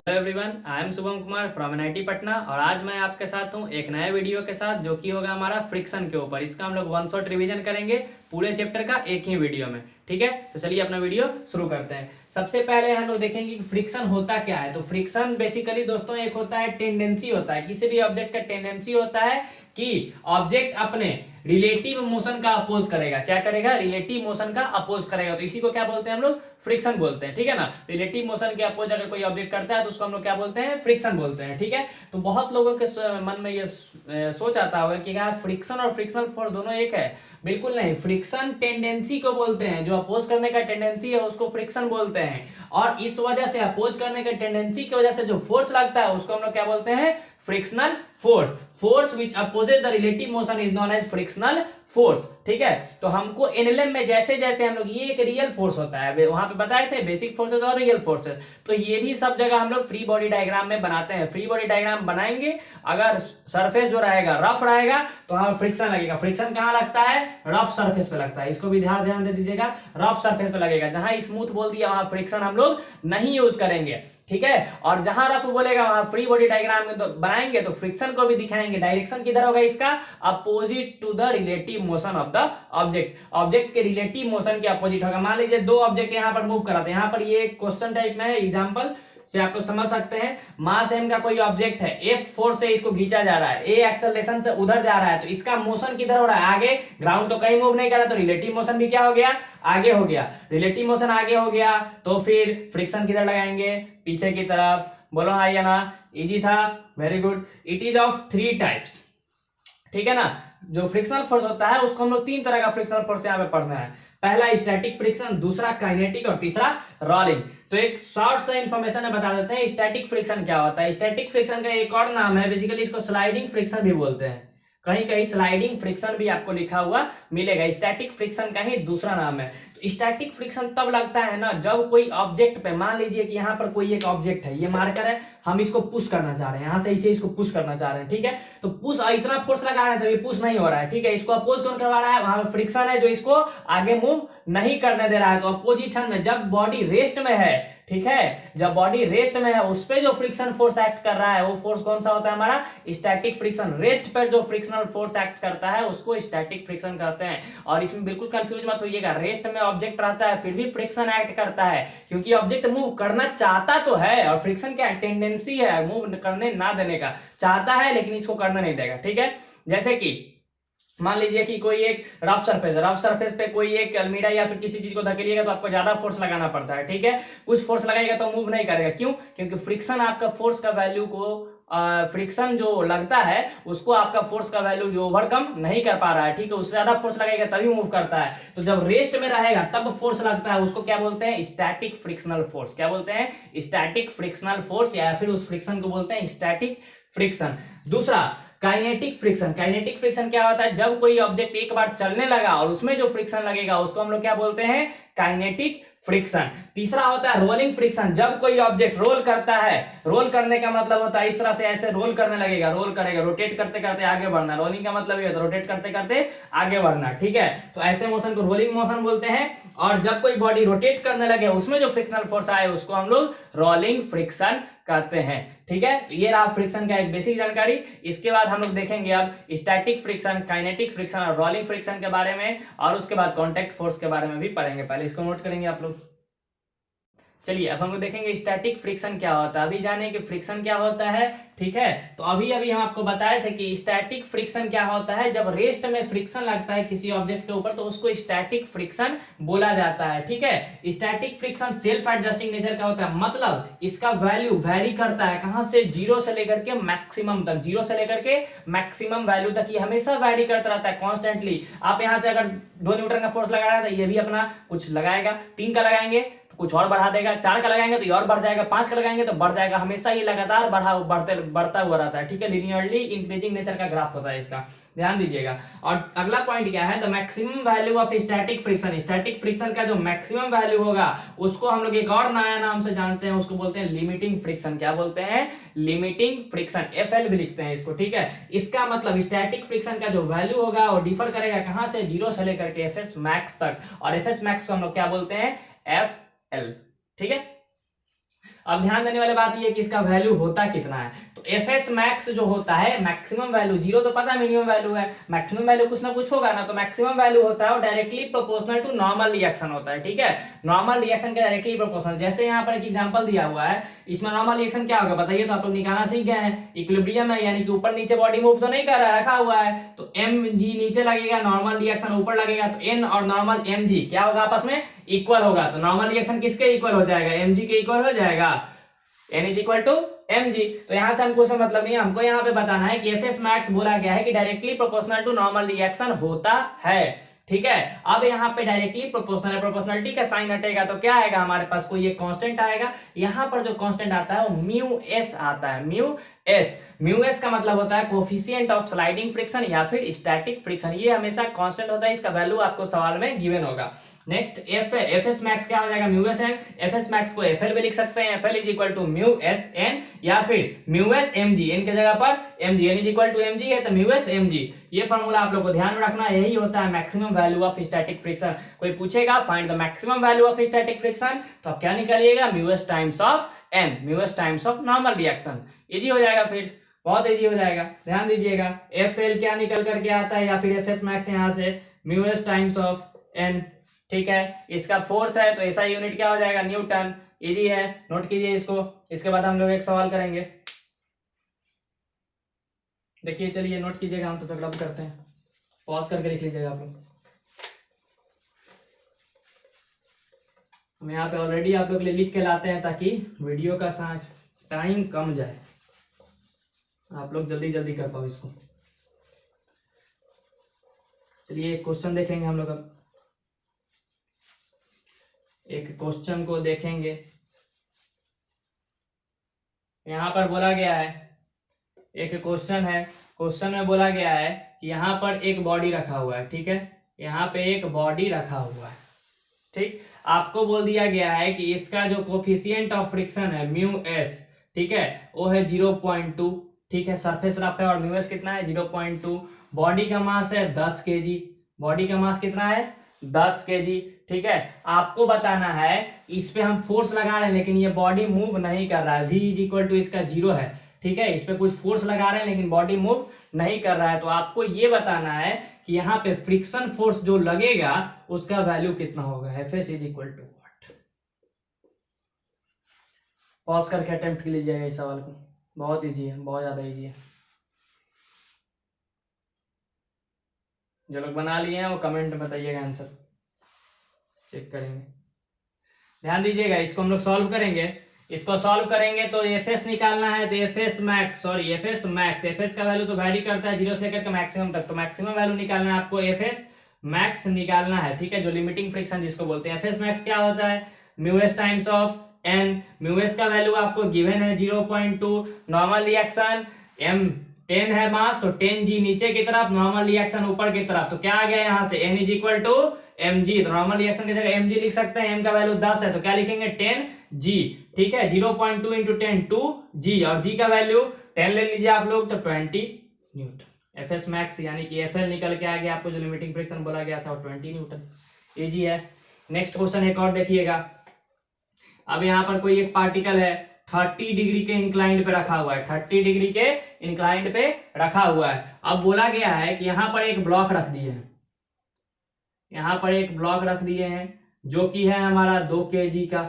Hello everyone, I am Shubham Kumar from NIT Patna. और आज मैं आपके साथ हूँ एक नए वीडियो के साथ, जो कि होगा हमारा फ्रिक्शन के ऊपर। इसका हम लोग वन शॉट रिवीजन करेंगे पूरे चैप्टर का एक ही वीडियो में। ठीक है, तो चलिए अपना वीडियो शुरू करते हैं। सबसे पहले हम लोग देखेंगे कि फ्रिक्शन होता क्या है। तो फ्रिक्शन बेसिकली दोस्तों एक होता है टेंडेंसी, होता है किसी भी ऑब्जेक्ट का टेंडेंसी होता है कि ऑब्जेक्ट अपने रिलेटिव मोशन का अपोज करेगा। क्या करेगा? रिलेटिव मोशन का अपोज करेगा। तो इसी को क्या बोलते हैं हम लोग? फ्रिक्शन बोलते हैं। ठीक है ना, रिलेटिव मोशन के अपोज अगर कोई ऑब्जेक्ट करता है तो उसको हम लोग क्या बोलते हैं? फ्रिक्शन बोलते हैं। ठीक है, तो बहुत लोगों के मन में ये सोच आता होगा कि यार फ्रिक्शन और फ्रिक्शनल फोर्स दोनों एक है। बिल्कुल नहीं, फ्रिक्शन टेंडेंसी को बोलते हैं, जो अपोज करने का टेंडेंसी है उसको फ्रिक्शन बोलते हैं। और इस वजह से अपोज करने के टेंडेंसी की वजह से जो फोर्स लगता है उसको हम लोग क्या बोलते हैं? Frictional force. Force which opposes the relative motion is known as frictional force. ठीक है, तो हमको एनएलएम में जैसे जैसे हम लोग, ये एक रियल फोर्स होता है, वहां पे बताए थे बेसिक फोर्सेस और रियल फोर्सेस, तो ये भी सब जगह हम लोग फ्री बॉडी डायग्राम में बनाते हैं। फ्री बॉडी डायग्राम बनाएंगे, अगर सरफेस जो रहेगा रफ रहेगा तो वहां फ्रिक्शन लगेगा। फ्रिक्शन कहां लगता है? रफ सरफेस पे लगता है। इसको भी ध्यान दे दीजिएगा, रफ सरफेस पे लगेगा। जहां स्मूथ बोल दिया वहां फ्रिक्शन हम लोग नहीं यूज करेंगे। ठीक है, और जहां रफ बोलेगा वहां फ्री बॉडी डायग्राम में तो बनाएंगे तो फ्रिक्शन को भी दिखाएंगे। डायरेक्शन किधर होगा इसका? Opposite to the relative motion of the object. Object के रिलेटिव मोशन के अपोजिट होगा। मान लीजिए दो ऑब्जेक्ट यहां पर मूव कराते हैं, यहां पर ये क्वेश्चन टाइप में है, एग्जांपल से आप लोग समझ सकते हैं। मास एम का कोई ऑब्जेक्ट है, एफ फोर्स से इसको खींचा जा रहा है, ए एक्सेलरेशन से उधर जा रहा है, तो इसका मोशन किधर हो रहा है? आगे। ग्राउंड तो कहीं मूव नहीं कर रहा, तो रिलेटिव मोशन भी क्या हो गया? आगे हो गया। रिलेटिव मोशन आगे हो गया तो फिर फ्रिक्शन किधर लगाएंगे? पीछे की तरफ। बोलो हाँ या ना? इजी था, very good. It is of three types. ठीक है ना, जो फ्रिक्शनल फोर्स होता है उसको हम लोग तीन तरह का फ्रिक्शनल फोर्स यहाँ पे पढ़ना है। पहला स्टैटिक फ्रिक्शन, दूसरा काइनेटिक और तीसरा रोलिंग। तो एक शॉर्ट सा इंफॉर्मेशन है, बता देते हैं स्टैटिक फ्रिक्शन क्या होता है। स्टैटिक फ्रिक्शन का एक और नाम है, बेसिकली इसको स्लाइडिंग फ्रिक्शन भी बोलते हैं। कहीं कहीं स्लाइडिंग फ्रिक्शन भी आपको लिखा हुआ मिलेगा। स्टैटिक फ्रिक्शन का ही दूसरा नाम है। तो स्टैटिक फ्रिक्शन तब लगता है ना जब कोई ऑब्जेक्ट पे, मान लीजिए कि यहाँ पर कोई एक ऑब्जेक्ट है, ये मार्कर है, हम इसको पुश करना चाह रहे हैं, यहां से इसे इसको पुश करना चाह रहे हैं। ठीक है, तो पुश इतना फोर्स लगा रहे हैं तो ये पुश नहीं हो रहा है। ठीक है, इसको अपोज कौन करवा रहा है? वहां पे फ्रिक्शन है जो इसको आगे मूव नहीं करने दे रहा है। तो अपोजिशन में जब बॉडी रेस्ट में है, ठीक है, जब बॉडी रेस्ट में है उस पे जो फ्रिक्शन फोर्स एक्ट कर रहा है वो फोर्स कौन सा होता है? हमारा स्टैटिक फ्रिक्शन। रेस्ट पर जो फ्रिक्शनल फोर्स एक्ट करता है उसको स्टैटिक फ्रिक्शन कहते हैं। और इसमें बिल्कुल कंफ्यूज मत होइएगा, रेस्ट में ऑब्जेक्ट रहता है फिर भी फ्रिक्शन एक्ट करता है, क्योंकि ऑब्जेक्ट मूव करना चाहता तो है, और फ्रिक्शन क्या टेंडेंसी है मूव करने ना देने का। चाहता है लेकिन इसको करने नहीं देगा। ठीक है, जैसे कि मान लीजिए कि कोई एक रफ सरफेस है, रफ सरफेस पे कोई एक अलमीरा या फिर किसी चीज को धकेलिएगा तो आपको ज्यादा फोर्स लगाना पड़ता है। ठीक है, कुछ फोर्स लगाएगा तो मूव नहीं करेगा। क्यों? क्योंकि फ्रिक्शन आपका फोर्स का वैल्यू को, फ्रिक्शन जो लगता है उसको आपका फोर्स का वैल्यू जो ओवरकम नहीं कर पा रहा है। ठीक है, उससे ज्यादा फोर्स लगेगा तभी मूव करता है। तो जब रेस्ट में रहेगा तब फोर्स लगता है, उसको क्या बोलते हैं? Static frictional force. क्या बोलते हैं? स्टैटिक फ्रिक्शनल फोर्स, या फिर उस फ्रिक्शन को बोलते हैं स्टैटिक फ्रिक्शन। दूसरा काइनेटिक फ्रिक्शन। काइनेटिक फ्रिक्शन क्या होता है? जब कोई ऑब्जेक्ट एक बार चलने लगा और उसमें जो फ्रिक्शन लगेगा उसको हम लोग क्या बोलते हैं? Kinetic friction. तीसरा होता है रोलिंग फ्रिक्शन। जब कोई ऑब्जेक्ट रोल करता है, रोल करने का मतलब होता है इस तरह से ऐसे रोल करने लगेगा, रोल करेगा, रोटेट करते करते आगे बढ़ना। रोलिंग का मतलब ये होता है रोटेट करते करते आगे बढ़ना। ठीक है, तो ऐसे मोशन को रोलिंग मोशन बोलते हैं। और जब कोई बॉडी रोटेट करने लगे उसमें जो फ्रिक्शनल फोर्स आए उसको हम लोग रोलिंग फ्रिक्शन कहते हैं। ठीक है, तो ये रहा फ्रिक्शन का एक बेसिक जानकारी। इसके बाद हम लोग देखेंगे अब स्टैटिक फ्रिक्शन, काइनेटिक फ्रिक्शन और रोलिंग फ्रिक्शन के बारे में, और उसके बाद कांटेक्ट फोर्स के बारे में भी पढ़ेंगे। पहले इसको नोट करेंगे आप लोग। चलिए अब हम लोग देखेंगे स्टैटिक फ्रिक्शन क्या होता है। अभी जाने कि फ्रिक्शन क्या होता है। ठीक है, तो अभी अभी हम आपको बताए थे कि स्टैटिक फ्रिक्शन क्या होता है। जब रेस्ट में फ्रिक्शन लगता है किसी ऑब्जेक्ट के ऊपर तो उसको स्टैटिक फ्रिक्शन बोला जाता है। ठीक है, static friction self adjusting nature का होता है, मतलब इसका वैल्यू वेरी करता है। कहां से? जीरो से लेकर के मैक्सिमम तक। जीरो से लेकर के मैक्सिमम वैल्यू तक ये हमेशा वेरी करता रहता है कॉन्स्टेंटली। आप यहां से अगर 2 न्यूटन का फोर्स लगा रहा है तो ये भी अपना कुछ लगाएगा। 3 का लगाएंगे कुछ और बढ़ा देगा, 4 का लगाएंगे तो ये और बढ़ जाएगा, 5 का लगाएंगे तो बढ़ जाएगा। हमेशा ये लगातार बढ़ता हुआ रहता है। ठीक है, लिनियरली इंक्रीजिंग नेचर का ग्राफ होता है इसका, ध्यान दीजिएगा। और अगला पॉइंट क्या है? The maximum value of static friction. Static friction का जो मैक्सिमम वैल्यू होगा उसको हम लोग एक और नया नाम से जानते हैं, उसको बोलते हैं लिमिटिंग फ्रिक्शन। क्या बोलते हैं? Limiting friction. एफएल भी लिखते हैं इसको। ठीक है, इसका मतलब स्टैटिक फ्रिक्शन का जो वैल्यू होगा वो डिफर करेगा कहां से? जीरो से लेकर के एफएस मैक्स तक। और एफएस मैक्स को हम लोग क्या बोलते हैं? F L. ठीक है, अब ध्यान देने वाली बात ये है कि इसका वैल्यू होता कितना है। तो एफ एस मैक्स जो होता है मैक्सिमम वैल्यू, जीरो तो पता मिनिमम वैल्यू है, मैक्सिमम वैल्यू कुछ ना कुछ होगा ना, तो मैक्सिमम वैल्यू होता है वो directly proportional to normal reaction होता है। ठीक है, नॉर्मल रिएक्शन के डायरेक्टली प्रोपोर्शनल। जैसे यहाँ पर एक एग्जांपल दिया हुआ है, इसमें नॉर्मल रिएक्शन क्या होगा बताइए, तो आप लोग निकालना सीख गए हैं। इक्विलिब्रियम है, यानी कि ऊपर नीचे बॉडी मूव तो नहीं कर रहा है, रखा हुआ है, तो एम जी नीचे लगेगा, नॉर्मल रिएक्शन ऊपर लगेगा, तो एन और नॉर्मल एम जी क्या होगा आपस में इक्वल होगा। तो नॉर्मल रिएक्शन किसके इक्वल हो जाएगा, एम जी के इक्वल हो जाएगा, n is equal to m g. तो यहां से हमको सब मतलब नहीं है, हमको यहाँ पे बताना है कि एफ एस मैक्स बोला गया है कि directly proportional to normal reaction होता है। ठीक है, अब यहाँ पे डायरेक्टली प्रोपोर्शनल है, प्रोपोर्शनलिटी का साइन हटेगा तो क्या आएगा हमारे पास, कोई एक कांस्टेंट आएगा। यहाँ पर जो कांस्टेंट आता है वो म्यू एस आता है, म्यू एस। म्यू एस का मतलब होता है कोफिशिएंट ऑफ स्लाइडिंग फ्रिक्शन या फिर स्टैटिक फ्रिक्शन, ये हमेशा कांस्टेंट होता है, इसका वैल्यू आपको सवाल में गिवन होगा। नेक्स्ट एफ एस मैक्स क्या हो जाएगा, mu s n. F s max को एफ एल भी लिख सकते हैं, f l is equal to mu s n या फिर mu s m g, n के जगह पर m g, n is equal to m g है तो म्यू एस एम जी। ये फॉर्मूला आप लोग को ध्यान में रखना, यही होता है maximum value of static friction. कोई पूछेगा find the maximum value of static friction, तो आप क्या निकालिएगा, mu S times of N, mu S times of normal reaction. Easy हो जाएगा, फिर बहुत इजी हो जाएगा। ध्यान दीजिएगा, एफ एल क्या निकल करके आता है या फिर एफ एस मैक्स यहाँ से mu S times of n. ठीक है, इसका फोर्स है तो ऐसा यूनिट क्या हो जाएगा, न्यूटन। इजी है, नोट कीजिए इसको। इसके बाद हम लोग एक सवाल करेंगे, देखिए, चलिए नोट कीजिएगा, हम तो फिर करते हैं, पॉज करके लिख लीजिएगा आप लोग। हम यहाँ पे ऑलरेडी आप लोग के लिए लिख के लाते हैं ताकि वीडियो का टाइम कम जाए, आप लोग जल्दी जल्दी कर पाओ इसको। चलिए एक क्वेश्चन देखेंगे हम लोग, अब एक क्वेश्चन को देखेंगे। यहाँ पर बोला गया है, एक क्वेश्चन है, क्वेश्चन में बोला गया है कि यहाँ पर एक बॉडी रखा हुआ है। ठीक है, यहाँ पे एक बॉडी रखा हुआ है। ठीक, आपको बोल दिया गया है कि इसका जो कोफिशिएंट ऑफ फ्रिक्शन है म्यू एस, ठीक है, वो है 0.2। ठीक है, सरफेस रफ है और म्यू एस कितना है 0.2। बॉडी का मास है 10 केजी, बॉडी का मास कितना है 10 केजी। ठीक है, आपको बताना है, इस पे हम फोर्स लगा रहे हैं लेकिन ये बॉडी मूव नहीं कर रहा है, v इज इक्वल टू इसका 0 है। ठीक है, इस पे कुछ फोर्स लगा रहे हैं लेकिन बॉडी मूव नहीं कर रहा है, तो आपको ये बताना है कि यहाँ पे फ्रिक्शन फोर्स जो लगेगा उसका वैल्यू कितना होगा, f s is equal to what. Pause करके अटेम्प्ट कर लीजिएगा इस सवाल को, बहुत इजी है, बहुत ज्यादा इजी है। जो लोग बना लिए हैं वो कमेंट में बताइएगा, आंसर चेक करेंगे। ध्यान दीजिएगा, इसको हम लोग सॉल्व करेंगे। इसको सॉल्व करेंगे तो एफ एस निकालना है, तो F s max, sorry F s max, F S का वैल्यू तो वैरी करता है 0 से लेकर के मैक्सिमम तक, तो मैक्सिमम वैल्यू निकालना है आपको, एफ एस मैक्स निकालना है। ठीक है, जो लिमिटिंग फ्रिक्शन जिसको बोलते हैं, एफ एस मैक्स क्या होता है, mu S times of N. Mu S का वैल्यू आपको गिवन है 0.2, नॉर्मल रिएक्शन एम 10 है मास, तो 10 जी नीचे की तरफ, नॉर्मल रिएक्शन ऊपर की तरफ, तो क्या आ गया यहाँ से n is equal to m g. तो नॉर्मल रिएक्शन की जगह एम जी लिख सकते हैं, m का वैल्यू 10 है तो क्या लिखेंगे 10 जी। ठीक है, 0.2 इंटू 10 2 जी, और g का वैल्यू 10 ले लीजिए आप लोग, तो 20 न्यूटन। एफ एस मैक्स यानी कि एफ एल निकल के आ गया, आपको जो लिमिटिंग फ्रिक्शन बोला गया था वो 20 न्यूटन। इजी है। नेक्स्ट क्वेश्चन एक और देखिएगा। अब यहाँ पर कोई एक पार्टिकल है 30 डिग्री के इंक्लाइंड पे रखा हुआ है, 30 डिग्री के इंक्लाइंड पे रखा हुआ है। अब बोला गया है कि यहाँ पर एक ब्लॉक रख दिए हैं, यहाँ पर एक ब्लॉक रख दिए हैं जो कि है हमारा 2 kg का,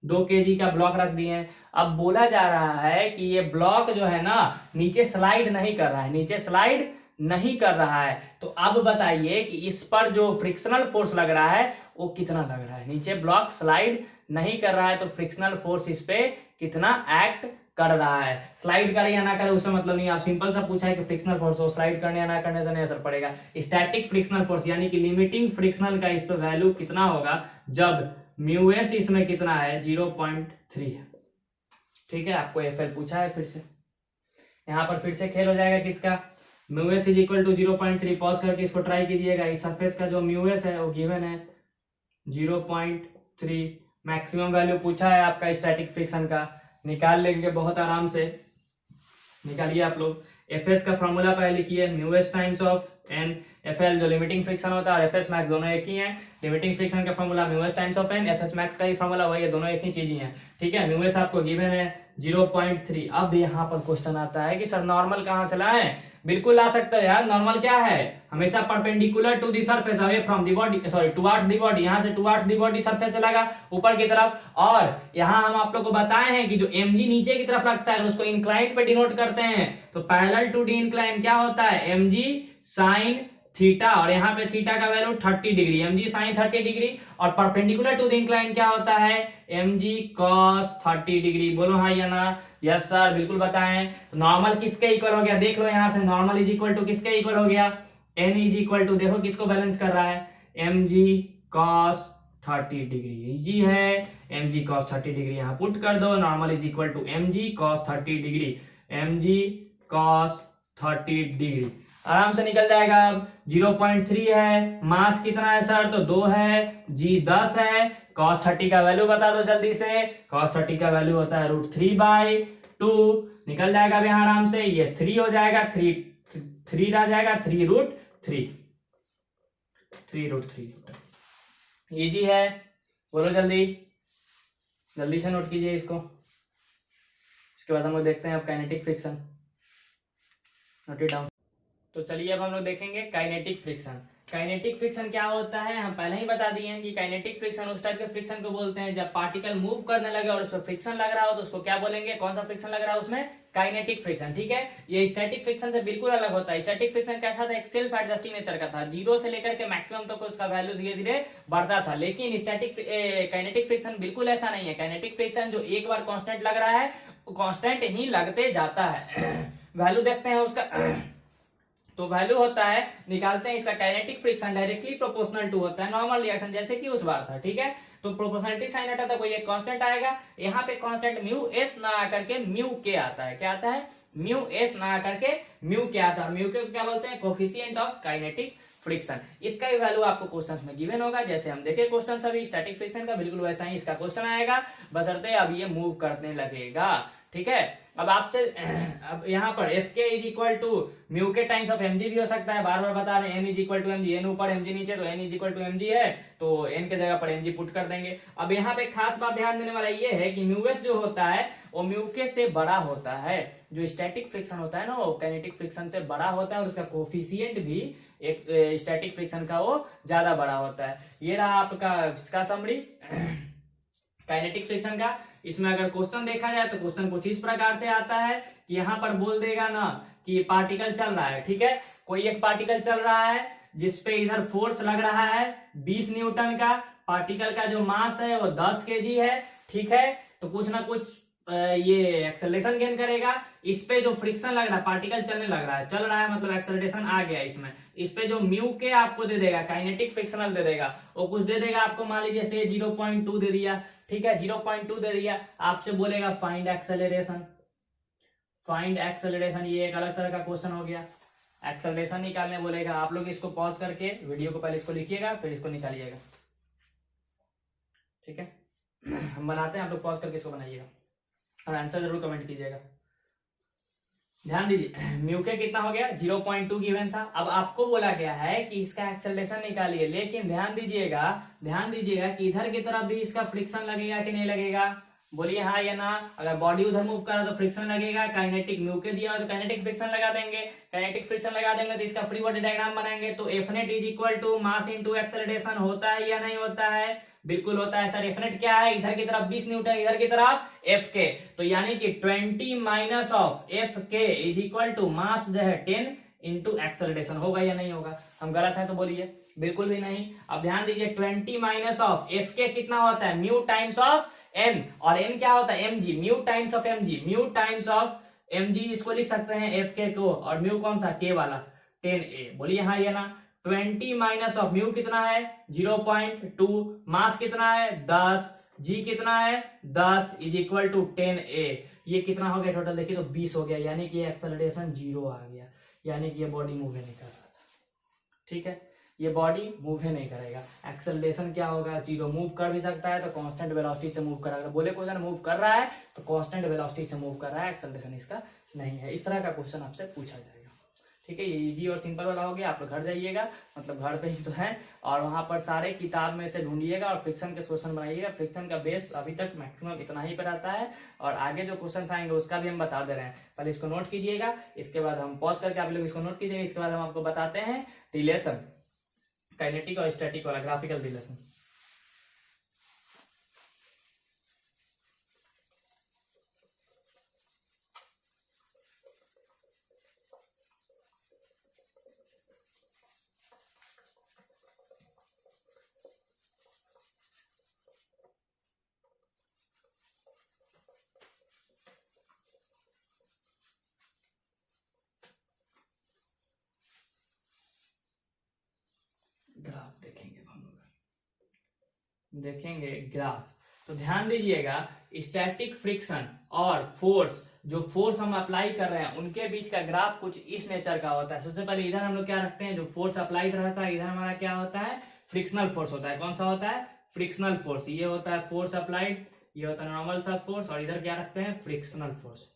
2 kg का ब्लॉक रख दिए हैं। अब बोला जा रहा है कि ये ब्लॉक जो है ना नीचे स्लाइड नहीं कर रहा है, नीचे स्लाइड नहीं कर रहा है, तो अब बताइए कि इस पर जो फ्रिक्शनल फोर्स लग रहा है वो कितना लग रहा है। नीचे ब्लॉक स्लाइड नहीं कर रहा है तो फ्रिक्शनल फोर्स इस पे कितना एक्ट कर रहा है। स्लाइड करे या ना करे उससे मतलब नहीं, आप सिंपल सा पूछा है कि फ्रिक्शनल फोर्स हो, स्लाइड करने या ना करने से नहीं असर पड़ेगा। स्टैटिक फ्रिक्शनल फोर्स यानी कि लिमिटिंग फ्रिक्शनल का इस पे वैल्यू कितना होगा जब म्यू एस इसमें कितना है 0.3 है। ठीक है, आपको एफ एल पूछा है, फिर से यहाँ पर फिर से खेल हो जाएगा किसका, mu s is equal to 0.3। Pause करके इसको ट्राई कीजिएगा। इस सरफेस का जो म्यू एस है वो गिवन है 0.3। मैक्सिमम वैल्यू पूछा है आपका स्टैटिक फ्रिक्शन का, निकाल लेंगे बहुत आराम से। निकालिए आप लोग। एफ एस का फॉर्मूला पहले लिखिए, mu S times of n, f l जो लिमिटिंग फ्रिक्शन होता है और एफ एस मैक्स दोनों एक ही हैं। लिमिटिंग फ्रिक्शन का formula mu S times of n, f s max का ही फॉर्मूला वही है, दोनों एक ही चीज ही है। ठीक है, म्यू एस आपको गिवन है 0.3। अब यहाँ पर क्वेश्चन आता है कि सर नॉर्मल कहाँ से लाएं? बिल्कुल ला सकते हो यार। नॉर्मल क्या है? हमेशा perpendicular to the surface away from the body, sorry towards the body, यहाँ से टुवर्ड्स द बॉडी सरफेस से लगा ऊपर की तरफ। और यहाँ हम आप लोग को बताए हैं कि जो mg नीचे की तरफ लगता है उसको इंक्लाइन पे डिनोट करते हैं। तो पैरेलल टू डी इंक्लाइन क्या होता है? mg sin थीटा, और यहाँ पे थीटा का value 30 degree, mg sin 30 degree. और परपेंडिकुलर टू द इंक्लाइन क्या होता है? mg cos 30 degree. बोलो हाँ या ना? यस सर, बिल्कुल बताएं। तो नॉर्मल किसके इक्वल हो गया? देख लो यहाँ से, नॉर्मल इज इक्वल टू किसके इक्वल हो गया? n इज इक्वल टू, देखो किसको बैलेंस कर रहा है? mg cos 30 degree. इजी है, mg cos 30 डिग्री यहाँ पुट कर दो। Normal is equal to mg cos 30 degree, mg cos 30 degree आराम से निकल जाएगा। अब 0.3 है, मास कितना है सर? तो 2 है, g 10 है। cos 30 का वैल्यू बता दो जल्दी से। cos 30 का वैल्यू होता है √3/2। निकल जाएगा अब यहाँ आराम से, ये 3 हो जाएगा, 3 रह जाएगा, 3√3, 3√3। इजी है, बोलो जल्दी, जल्दी से नोट कीजिए इसको। इसके बाद हम लोग देखते हैं अब kinetic friction. Note it down. तो चलिए अब हम लोग देखेंगे काइनेटिक फ्रिक्शन। काइनेटिक फ्रिक्शन क्या होता है? हम पहले ही बता दिए हैं कि काइनेटिक फ्रिक्शन उस टाइप के फ्रिक्शन को बोलते हैं जब पार्टिकल मूव करने लगे और उस पर फ्रिक्शन लग रहा हो तो उसको क्या बोलेंगे? कौन सा फ्रिक्शन लग रहा है उसमें? Kinetic friction. ठीक है, ये स्टैटिक फ्रिक्शन से बिल्कुल अलग होता है। स्टैटिक फ्रिक्शन कैसा था? एक सेल्फ एडजस्टिंग नेचर का था, 0 से लेकर के मैक्सिमम तक उसका वैल्यू धीरे धीरे बढ़ता था। लेकिन स्टैटिक काइनेटिक फ्रिक्शन बिल्कुल ऐसा नहीं है। काइनेटिक फ्रिक्शन जो एक बार कांस्टेंट लग रहा है कांस्टेंट ही लगते जाता है। वैल्यू देखते हैं उसका। तो वैल्यू होता है, निकालते हैं इसका। Kinetic friction directly proportional to होता है नॉर्मल रिएक्शन, जैसे कि उस बार था। ठीक है, तो प्रोपोर्शनलिटी साइन हटा था, कोई एक कांस्टेंट आएगा। यहाँ पे कांस्टेंट म्यू एस ना आकर के म्यू के आता है। क्या आता है? म्यू एस ना आकर के म्यू के आता है। म्यू के क्या बोलते हैं? Coefficient of kinetic friction. इसका भी वैल्यू आपको क्वेश्चन में गिवन होगा। जैसे हम देखे क्वेश्चन सभी स्टैटिक फ्रिक्शन का, बिल्कुल वैसा ही इसका क्वेश्चन आएगा, बशर्ते अब ये मूव करने लगेगा। ठीक है, अब आपसे अब यहाँ पर f k is equal to mu k times of mg भी हो सकता है। बार बार बता रहे हैं, n is equal to mg, n ऊपर एमजी नीचे, तो n is equal to mg है तो एन के जगह पर एमजी पुट कर देंगे। अब यहाँ पे खास बात ध्यान देने वाला ये है कि म्यू एस जो होता है वो म्यू के से बड़ा होता है। जो स्टैटिक फ्रिक्शन होता है ना वो काइनेटिक फ्रिक्शन से बड़ा होता है, और उसका कोफिशिएंट भी एक स्टैटिक फ्रिक्शन का वो ज्यादा बड़ा होता है। ये रहा आपका इसका समरी काइनेटिक फ्रिक्शन का। इसमें अगर क्वेश्चन देखा जाए तो क्वेश्चन कुछ इस प्रकार से आता है कि यहाँ पर बोल देगा ना कि पार्टिकल चल रहा है। ठीक है, कोई एक पार्टिकल चल रहा है जिसपे इधर फोर्स लग रहा है 20 न्यूटन का। पार्टिकल का जो मास है वो 10 kg है। ठीक है, तो कुछ ना कुछ ये एक्सेलरेशन गेन करेगा। इस पे जो फ्रिक्शन लग रहा है, पार्टिकल चलने लग रहा है, चल रहा है मतलब एक्सेलरेशन आ गया इसमें। इस पे जो म्यू के आपको दे देगा, काइनेटिक फ्रिक्शनल दे देगा, वो कुछ दे देगा आपको, मान लीजिए से 0.2 दे दिया। ठीक है, 0.2 दे दिया, आपसे बोलेगा फाइंड एक्सेलरेशन। फाइंड एक्सेलरेशन ये एक अलग तरह का क्वेश्चन हो गया। एक्सेलरेशन निकालने बोलेगा। आप लोग इसको पॉज करके वीडियो को पहले इसको लिखिएगा फिर इसको निकालिएगा। ठीक है, हम बनाते हैं, आप लोग पॉज करके इसको बनाइएगा और आंसर जरूर कमेंट कीजिएगा। ध्यान दीजिए, म्यू के कितना हो गया? 0.2 गिवन था। अब आपको बोला गया है कि इसका एक्सेलरेशन निकालिए, लेकिन ध्यान दीजिएगा कि इधर की तरफ भी इसका फ्रिक्शन लगेगा कि नहीं लगेगा? बोलिए हाँ या ना। अगर बॉडी उधर मूव कर रहा तो फ्रिक्शन लगेगा। काइनेटिक म्यू के दिया तो काइनेटिक फ्रिक्शन लगा देंगे। काइनेटिक फ्रिक्शन लगा देंगे तो इसका फ्री बॉडी डायग्राम बनाएंगे। तो f net is equal to mass into acceleration होता है या नहीं होता है? बिल्कुल होता है सर। एफ नेट क्या है? इधर की तरफ 20 न्यूटन, इधर की तरफ एफ के, तो यानी कि 20 minus of F k is equal to मास जो है 10 इंटू एक्सेलरेशन। होगा या नहीं होगा? हम गलत है तो बोलिए। बिल्कुल भी नहीं। अब ध्यान दीजिए, 20 माइनस ऑफ एफ के कितना होता है? म्यू टाइम्स ऑफ एन, और एन क्या होता है? MG. Mu times of MG, mu times of MG इसको लिख सकते हैं एफ के को, और म्यू कौन सा? के वाला, 10a। बोलिए हाँ या ना। 20 माइनस ऑफ म्यू कितना है? 0.2, मास कितना है? 10, जी कितना है? 10 इज इक्वल टू 10a। ये कितना हो गया टोटल? देखिए तो 20 हो गया, यानी कि एक्सेलरेशन 0 आ गया, यानी कि ये बॉडी मूव नहीं कर रहा था। ठीक है, ये बॉडी मूव ही नहीं करेगा। एक्सेलरेशन क्या होगा? 0। मूव कर भी सकता है तो कांस्टेंट वेलोसिटी से मूव करेगा। बोले क्वेश्चन मूव कर रहा है तो कांस्टेंट वेलोसिटी से मूव कर रहा है, एक्सेलरेशन इसका नहीं है। इस तरह का क्वेश्चन आपसे पूछा जाएगा। ठीक है, ये इजी और सिंपल वाला हो गया। आप लोग घर जाइएगा, मतलब घर पे ही तो है, और वहां पर सारे किताब में से ढूंढिएगा और फ्रिक्शन के क्वेश्चन बनाइएगा। फ्रिक्शन का बेस अभी तक मैक्सिमम इतना ही पर आता है, और आगे जो क्वेश्चन आएंगे उसका भी हम बता दे रहे हैं। पहले इसको नोट कीजिएगा, इसके बाद हम पॉज करके आप लोग इसको नोट कीजिएगा। इसके बाद हम आपको बताते हैं रिलेशन, काइनेटिक और स्टैटिक वाला ग्राफिकल रिलेशन। ग्राफ देखेंगे हम लोग, देखेंगे ग्राफ। तो ध्यान दीजिएगा, स्टैटिक फ्रिक्शन और फोर्स, जो फोर्स हम अप्लाई कर रहे हैं उनके बीच का ग्राफ कुछ इस नेचर का होता है। सबसे पहले इधर हम लोग क्या रखते हैं, जो फोर्स अप्लाइड रहता है, इधर हमारा क्या होता है, फ्रिक्शनल फोर्स होता है। कौन सा होता है, फ्रिक्शनल फोर्स। ये होता है फोर्स अप्लाइड, ये होता है नॉर्मल सा फोर्स, और इधर क्या रखते हैं, फ्रिक्शनल फोर्स।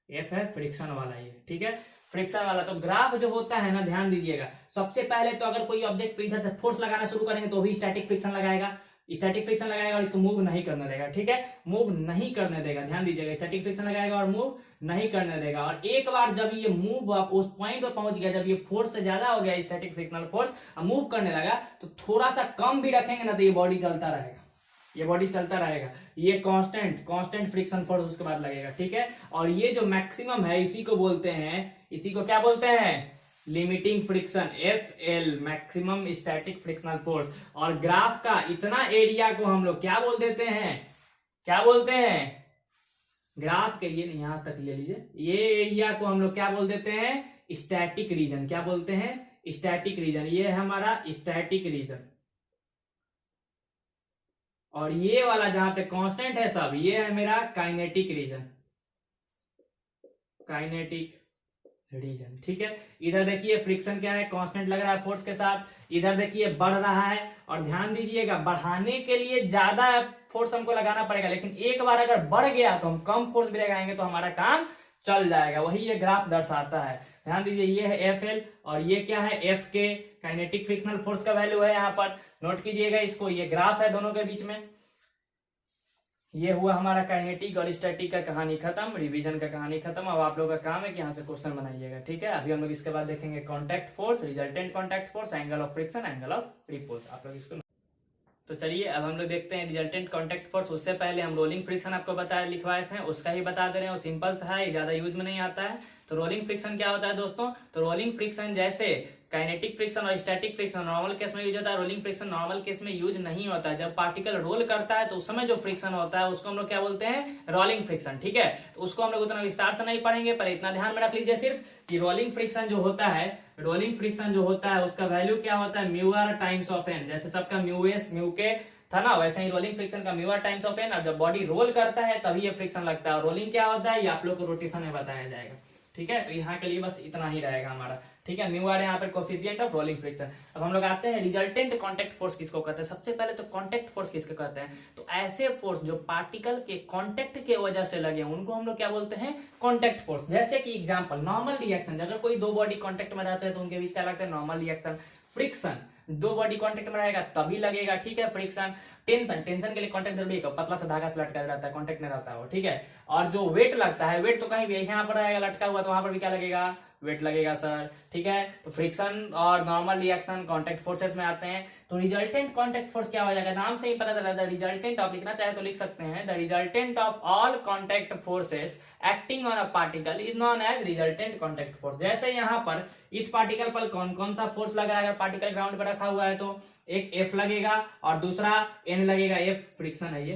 एफ है फ्रिक्शन वाला, ये ठीक है, फ्रिक्शन वाला। तो ग्राफ जो होता है ना, ध्यान दीजिएगा, सबसे पहले तो अगर कोई ऑब्जेक्ट पे इधर से फोर्स लगाना शुरू करेंगे तो भी स्टैटिक फ्रिक्शन लगाएगा, स्टैटिक फ्रिक्शन लगाएगा और इसको मूव नहीं करने देगा। ठीक है, मूव नहीं करने देगा, ध्यान दीजिएगा, स्टैटिक फ्रिक्शन लगाएगा और मूव नहीं करने देगा। और एक बार जब ये मूव उस पॉइंट पर पहुंच गया, जब ये फोर्स से ज्यादा हो गया, स्टैटिक फ्रिक्शनल फोर्स मूव करने लगा, तो थोड़ा सा कम भी रखेंगे ना तो ये बॉडी चलता रहेगा, ये बॉडी चलता रहेगा। ये कांस्टेंट फ्रिक्शन फोर्स उसके बाद लगेगा। ठीक है, और ये जो मैक्सिमम है इसी को बोलते हैं, इसी को क्या बोलते हैं, limiting friction, F maximum static frictional force. और ग्राफ का इतना एरिया को हम लोग क्या बोल देते हैं, क्या बोलते हैं, ग्राफ के ये यहां तक ले लीजिए, ये एरिया को हम लोग क्या बोल देते हैं, स्टैटिक रीजन। क्या बोलते हैं, स्टैटिक रीजन। ये है हमारा स्टैटिक रीजन, और ये वाला जहां पे कांस्टेंट है सब, ये है मेरा काइनेटिक रीजन, काइनेटिक रीजन। ठीक है, इधर देखिए फ्रिक्शन क्या है, कांस्टेंट लग रहा है फोर्स के साथ, इधर देखिए बढ़ रहा है। और ध्यान दीजिएगा, बढ़ाने के लिए ज्यादा फोर्स हमको लगाना पड़ेगा, लेकिन एक बार अगर बढ़ गया तो हम कम फोर्स भी लगाएंगे तो हमारा काम चल जाएगा। वही ये ग्राफ दर्शाता है। ध्यान दीजिए, ये है एफ एल और ये क्या है, एफ के। काइनेटिक फ्रिक्शनल फोर्स का वैल्यू है यहाँ पर, नोट कीजिएगा इसको। ये ग्राफ है दोनों के बीच में। ये हुआ हमारा काइनेटिक और स्टैटिक का कहानी खत्म, रिवीजन का कहानी खत्म। अब आप लोगों का काम है कि यहाँ से क्वेश्चन बनाइएगा। ठीक है, अभी हम लोग इसके बाद देखेंगे contact force, resultant contact force, angle of friction, angle of repose. आप लोग इसको, तो चलिए अब हम लोग देखते हैं रिजल्टेंट कॉन्टैक्ट फोर्स। उससे पहले हम रोलिंग फ्रिक्शन आपको बताया, लिखवाए हैं, उसका ही बता दे रहे हैं। वो सिंपल सा है, ज्यादा यूज में नहीं आता है। तो रोलिंग फ्रिक्शन क्या होता है दोस्तों, तो रोलिंग फ्रिक्शन जैसे काइनेटिक फ्रिक्शन और स्टैटिक फ्रिक्शन नॉर्मल केस में यूज होता है, रोलिंग फ्रिक्शन नॉर्मल केस में यूज नहीं होता है। जब पार्टिकल रोल करता है तो उस समय जो फ्रिक्शन होता है उसको हम लोग क्या बोलते हैं, रोलिंग फ्रिक्शन। ठीक है, तो उसको हम लोग उतना विस्तार से नहीं पढ़ेंगे, पर इतना ध्यान में रख लीजिए सिर्फ कि रोलिंग फ्रिक्शन जो होता है, रोलिंग फ्रिक्शन जो होता है उसका वैल्यू क्या होता है, mu R times of N. जैसे सबका म्यू एस म्यू के था ना, वैसे ही रोलिंग फ्रिक्शन का mu R times of N. और जब बॉडी रोल करता है तभी ये फ्रिक्शन लगता है। और रोलिंग क्या होता है ये आप लोग को रोटेशन में बताया जाएगा। ठीक है, तो यहाँ के लिए बस इतना ही रहेगा हमारा। ठीक है, म्यू आर यहाँ पर कोफिशिएंट ऑफ रोलिंग फ्रिक्शन। अब हम लोग आते हैं रिजल्टेंट कांटेक्ट फोर्स किसको कहते हैं। सबसे पहले तो कांटेक्ट फोर्स किसको कहते हैं, तो ऐसे फोर्स जो पार्टिकल के कांटेक्ट के वजह से लगे उनको हम लोग क्या बोलते हैं, कांटेक्ट फोर्स। जैसे कि एग्जांपल नॉर्मल रिएक्शन, अगर कोई दो बॉडी कांटेक्ट में रहते हैं तो उनके बीच क्या लगता है, नॉर्मल रिएक्शन। फ्रिक्शन, दो बॉडी कांटेक्ट में रहेगा तभी लगेगा। ठीक है, फ्रिक्शन। टेंशन, टेंशन के लिए कांटेक्ट जरूरी है, पतला सा धागा से लटका रहता है, कांटेक्ट में रहता है वो। ठीक है, और जो वेट लगता है, वेट तो कहीं भी यहाँ पर रहेगा लटका हुआ, तो वहां पर भी क्या लगेगा, वेट लगेगा सर। ठीक है, तो फ्रिक्शन और नॉर्मल रिएक्शन कांटेक्ट फोर्सेस में आते हैं। तो रिजल्टेंट कांटेक्ट फोर्स क्या हो जाएगा, नाम से ही पता चला था, रिजल्टेंट ऑफ, लिखना चाहे तो लिख सकते हैं, the resultant of all contact forces acting on a particle is known as resultant contact force. जैसे यहाँ पर इस पार्टिकल पर कौन कौन सा फोर्स लगा है, अगर पार्टिकल ग्राउंड पर रखा हुआ है तो एक एफ लगेगा और दूसरा एन लगेगा। एफ फ्रिक्शन है, ये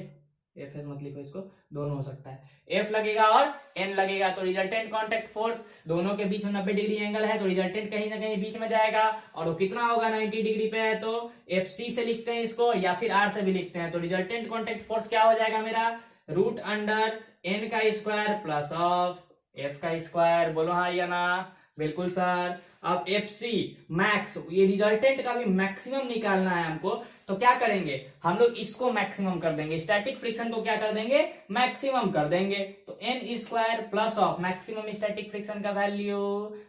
एफ एस मत लिखो इसको, दोनों हो सकता है, एफ लगेगा और एन लगेगा। तो रिजल्टेंट कांटेक्ट फोर्स, दोनों के बीच में 90 डिग्री एंगल है, तो रिजल्टेंट कहीं ना कहीं बीच में जाएगा। और वो कितना होगा, 90 डिग्री पे है, तो एफ सी से लिखते हैं इसको या फिर आर से भी लिखते हैं। तो रिजल्टेंट कांटेक्ट फोर्स क्या हो जाएगा मेरा, रूट अंडर एन का स्क्वायर प्लस ऑफ एफ का स्क्वायर। बोलो हाँ या ना, बिल्कुल सर। अब एफ सी मैक्स, ये रिजल्टेंट का भी मैक्सिमम निकालना है हमको, तो क्या करेंगे हम लोग, इसको मैक्सिमम कर देंगे, स्टैटिक फ्रिक्शन को क्या कर देंगे, मैक्सिमम कर देंगे। तो तो n square plus of maximum static friction का value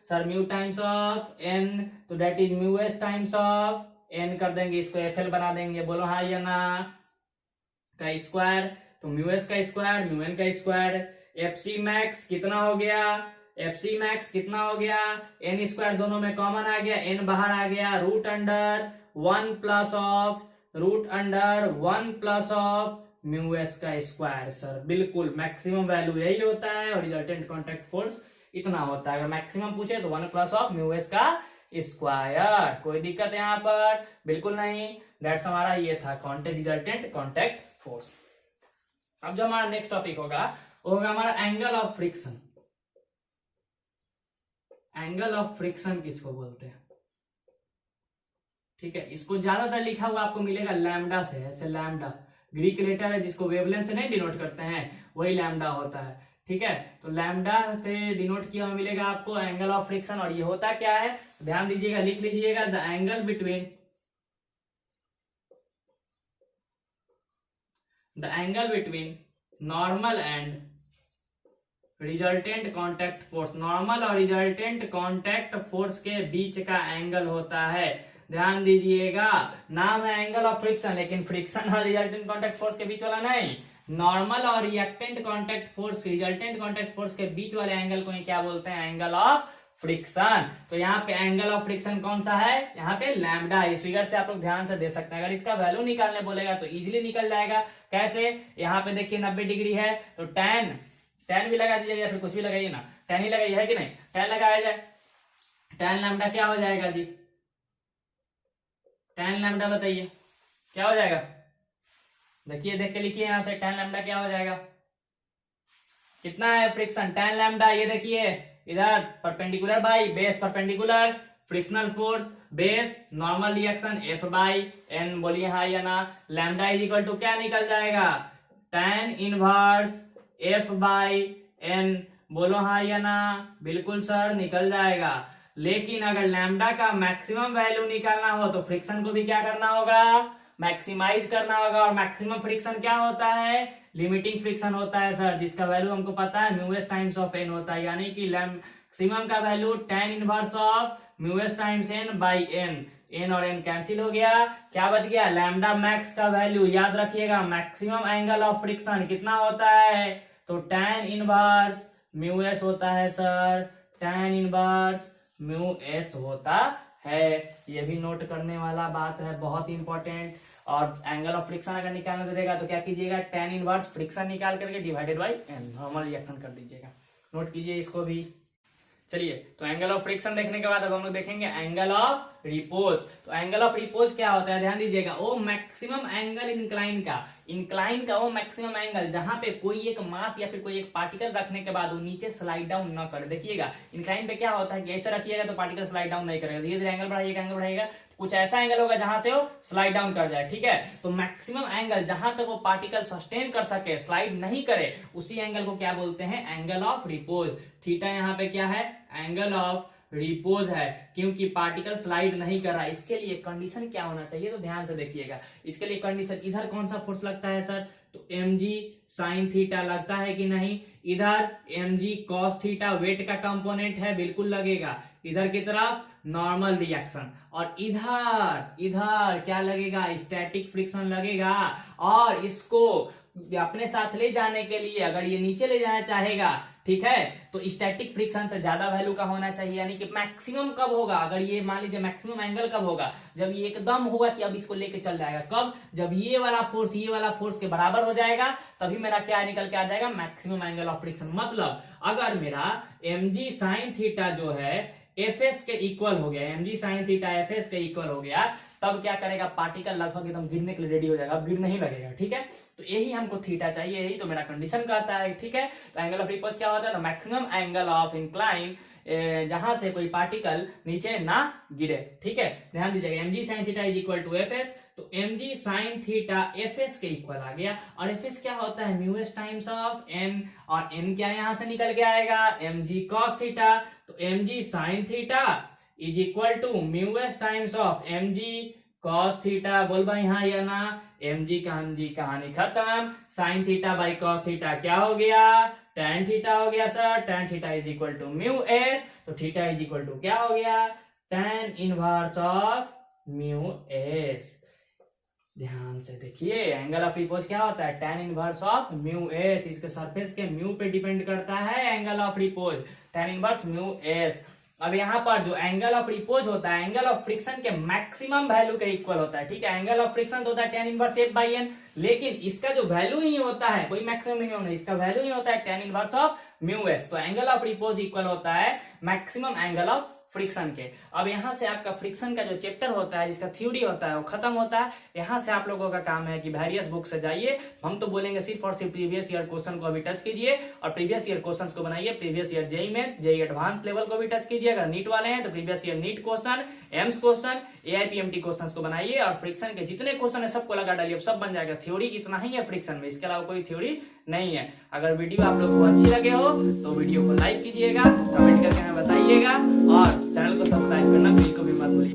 sir mu times of n, तो that is mu S times of n कर देंगे, इसको FL बना देंगे, बोलो हाँ या ना, का स्क्वायर, तो म्यू एस का स्क्वायर म्यू एन का स्क्वायर, FC मैक्स कितना हो गया, FC मैक्स कितना हो गया, n स्क्वायर दोनों में कॉमन आ गया, n बाहर आ गया, root under 1 plus of mu S का स्क्वायर। सर बिल्कुल मैक्सिमम वैल्यू यही होता है और रिजल्टेंट कॉन्टैक्ट फोर्स इतना होता है। अगर मैक्सिमम पूछे तो 1 प्लस ऑफ म्यू एस का स्क्वायर। कोई दिक्कत है यहाँ पर? बिल्कुल नहीं। दैट्स हमारा ये था रिजल्टेंट कॉन्टैक्ट फोर्स। अब जो हमारा नेक्स्ट टॉपिक होगा वो होगा हमारा angle of friction. Angle of friction किसको बोलते हैं? ठीक है, इसको ज्यादातर लिखा हुआ आपको मिलेगा लैम्डा से, ऐसे लैम्डा ग्रीक लेटर है जिसको वेवलेंथ से नहीं डिनोट करते हैं, वही लैम्डा होता है। ठीक है, तो लैम्डा से डिनोट किया हुआ मिलेगा आपको एंगल ऑफ फ्रिक्शन। और ये होता क्या है ध्यान दीजिएगा, लिख लीजिएगा, the angle between normal and resultant contact force. Normal और रिजल्टेंट कॉन्टैक्ट फोर्स के बीच का एंगल होता है। ध्यान दीजिएगा, नाम है एंगल ऑफ फ्रिक्शन, लेकिन फ्रिक्शन और रिजल्टेंट कॉन्टैक्ट फोर्स के बीच वाला नहीं, नॉर्मल और reactant contact force, resultant contact force के बीच वाले एंगल को ही क्या बोलते हैं? Angle of friction. तो यहाँ पे एंगल ऑफ फ्रिक्शन कौन सा है? यहाँ पे लैम्डा। इस फिगर से आप लोग ध्यान से दे सकते हैं। अगर इसका वैल्यू निकालने बोलेगा तो इजिली निकल जाएगा। कैसे? यहाँ पे देखिए 90 डिग्री है तो tan भी लगा दीजिएगा या फिर कुछ भी लगाइए ना, tan ही लगाइए, है कि नहीं? tan लगाया जाए, tan लैम्डा क्या हो जाएगा जी? tan लैम्डा बताइए क्या हो जाएगा? देखिए देख के लिखिए, यहां से tan लैम्डा क्या हो जाएगा? कितना है फ्रिक्शन? tan लैम्डा ये देखिए इधर perpendicular by base perpendicular, frictional force base normal reaction F by N। बोलिए हाँ या ना। लैम्डा इज इक्वल टू क्या निकल जाएगा? tan inverse F by N। बोलो हाँ या ना। बिल्कुल सर निकल जाएगा। लेकिन अगर लैम्डा का मैक्सिमम वैल्यू निकालना हो तो फ्रिक्शन को भी क्या करना होगा? मैक्सिमाइज करना होगा। और मैक्सिमम फ्रिक्शन क्या होता है? लिमिटिंग फ्रिक्शन होता है सर, जिसका वैल्यू हमको पता है mu S times of N होता है। यानी कि मैक्सिमम का value tan inverse of mu S times N by N. N और एन कैंसिल हो गया, क्या बच गया? लैम्डा मैक्स का वैल्यू याद रखिएगा, मैक्सिमम एंगल ऑफ फ्रिक्शन कितना होता है? तो tan इनवर्स म्यू एस होता है sir, tan inverse mu S होता है। ये भी नोट करने वाला बात है, बहुत इंपॉर्टेंट। और एंगल ऑफ फ्रिक्शन अगर निकालना देगा तो क्या कीजिएगा? tan इनवर्स फ्रिक्शन निकाल करके divided by n normal reaction कर दीजिएगा। नोट कीजिए इसको भी। चलिए, तो एंगल ऑफ फ्रिक्शन देखने के बाद अब हम लोग देखेंगे एंगल ऑफ रिपोज। तो एंगल ऑफ रिपोज क्या होता है? ध्यान दीजिएगा, वो मैक्सिमम एंगल इंक्लाइन का वो मैक्सिमम एंगल जहां पे कोई एक मास या फिर कोई एक पार्टिकल रखने के बाद वो नीचे स्लाइड डाउन ना करे। देखिएगा इंक्लाइन पे क्या होता है कि ऐसे रखिएगा तो पार्टिकल स्लाइड डाउन नहीं करेगा, धीरे धीरे एंगल बढ़ाइएगा, कुछ ऐसा एंगल होगा जहां से वो स्लाइड डाउन कर जाए। ठीक है, तो मैक्सिमम एंगल जहां तक वो पार्टिकल सस्टेन कर सके, स्लाइड नहीं करे, उसी एंगल को क्या बोलते हैं? Angle of repose. थीटा यहाँ पे क्या है? एंगल ऑफ रिपोज है, क्योंकि पार्टिकल स्लाइड नहीं कर रहा। इसके लिए कंडीशन क्या होना चाहिए? तो ध्यान से देखिएगा, इसके लिए कंडीशन, इधर कौन सा फोर्स लगता है सर? तो mg साइन थीटा लगता है कि नहीं? इधर mg cos थीटा वेट का कंपोनेंट है, बिल्कुल लगेगा। इधर की तरफ नॉर्मल रिएक्शन, और इधर क्या लगेगा? स्टैटिक फ्रिक्शन लगेगा। और इसको अपने साथ ले जाने के लिए अगर ये नीचे ले जाना चाहेगा, ठीक है, तो स्टैटिक फ्रिक्शन से ज्यादा वैल्यू का होना चाहिए। यानी कि मैक्सिमम कब होगा? अगर ये मान लीजिए मैक्सिमम एंगल कब होगा? जब ये एकदम होगा कि अब इसको लेके चल जाएगा। कब? जब ये वाला फोर्स के बराबर हो जाएगा, तभी मेरा क्या निकल के आ जाएगा? Maximum angle of friction. मतलब अगर मेरा mg साइन थीटा जो है fs के इक्वल हो गया, mg साइन थीटा fs के इक्वल हो गया, तब क्या करेगा? पार्टिकल लगभग एकदम गिरने के लिए रेडी हो जाएगा, अब गिर नहीं लगेगा। ठीक है, तो यही हमको थीटा चाहिए, यही तो मेरा कंडीशन कहता है। ठीक है, तो एंगल ऑफ रिपोज क्या होता है? तो मैक्सिमम एंगल ऑफ इंक्लाइन जहां से कोई पार्टिकल नीचे ना गिरे। ठीक है, ध्यान दीजिएगा, mg sine theta is equal to fs, तो mg साइन थीटा fs के इक्वल आ गया। और fs क्या होता है? Mu S times of n, और n क्या यहां से निकल के आएगा? mg cos थीटा, तो mg sine theta is equal to mu S times of mg cos theta. बोल भाई हाँ या ना? mg का mg कहानी खत्म। Sine theta by cos theta क्या हो गया, tan थीटा हो गया sir. tan theta is equal to mu S, तो थीटा इज इक्वल टू क्या हो गया, tan inverse of mu S. ध्यान से देखिए, एंगल ऑफ रिपोज क्या होता है, tan inverse of mu S. इसके सरफेस के म्यू पे डिपेंड करता है angle of repose, tan inverse mu S. अब यहाँ पर जो एंगल ऑफ रिपोज होता है एंगल ऑफ फ्रिक्शन के मैक्सिमम वैल्यू के इक्वल होता है, ठीक है। एंगल ऑफ फ्रिक्शन तो होता है tan inverse F by N, लेकिन इसका जो वैल्यू ही होता है, कोई मैक्सिमम मिनिमम नहीं, इसका वैल्यू ही होता है tan inverse of mu S. तो एंगल ऑफ रिपोज इक्वल होता है मैक्सिमम एंगल ऑफ फ्रिक्शन के। अब यहाँ से आपका फ्रिक्शन का जो चैप्टर होता है, जिसका थ्योरी होता है, वो खत्म होता है। यहाँ से आप लोगों का काम है कि वेरियस बुक से जाइए, हम तो बोलेंगे सिर्फ और सिर्फ प्रीवियस ईयर क्वेश्चन को अभी टच कीजिए और प्रीवियस ईयर क्वेश्चंस को बनाइए। Previous year JEE Mains, JEE advance level को भी टच कीजिए। अगर नीट वाले हैं तो previous year NEET question, AIIMS question, AIPMT question को बनाइए और फ्रिक्शन के जितने क्वेश्चन है सबको लगा डालिए, सब बन जाएगा। थ्योरी इतना ही है फ्रिक्शन में, इसके अलावा कोई थ्योरी नहीं है। अगर वीडियो आप लोग को अच्छी लगे हो तो वीडियो को लाइक कीजिएगा, कमेंट करके हमें बताइएगा और चैनल को सब्सक्राइब करना बिल्कुल भी मत भूलिए।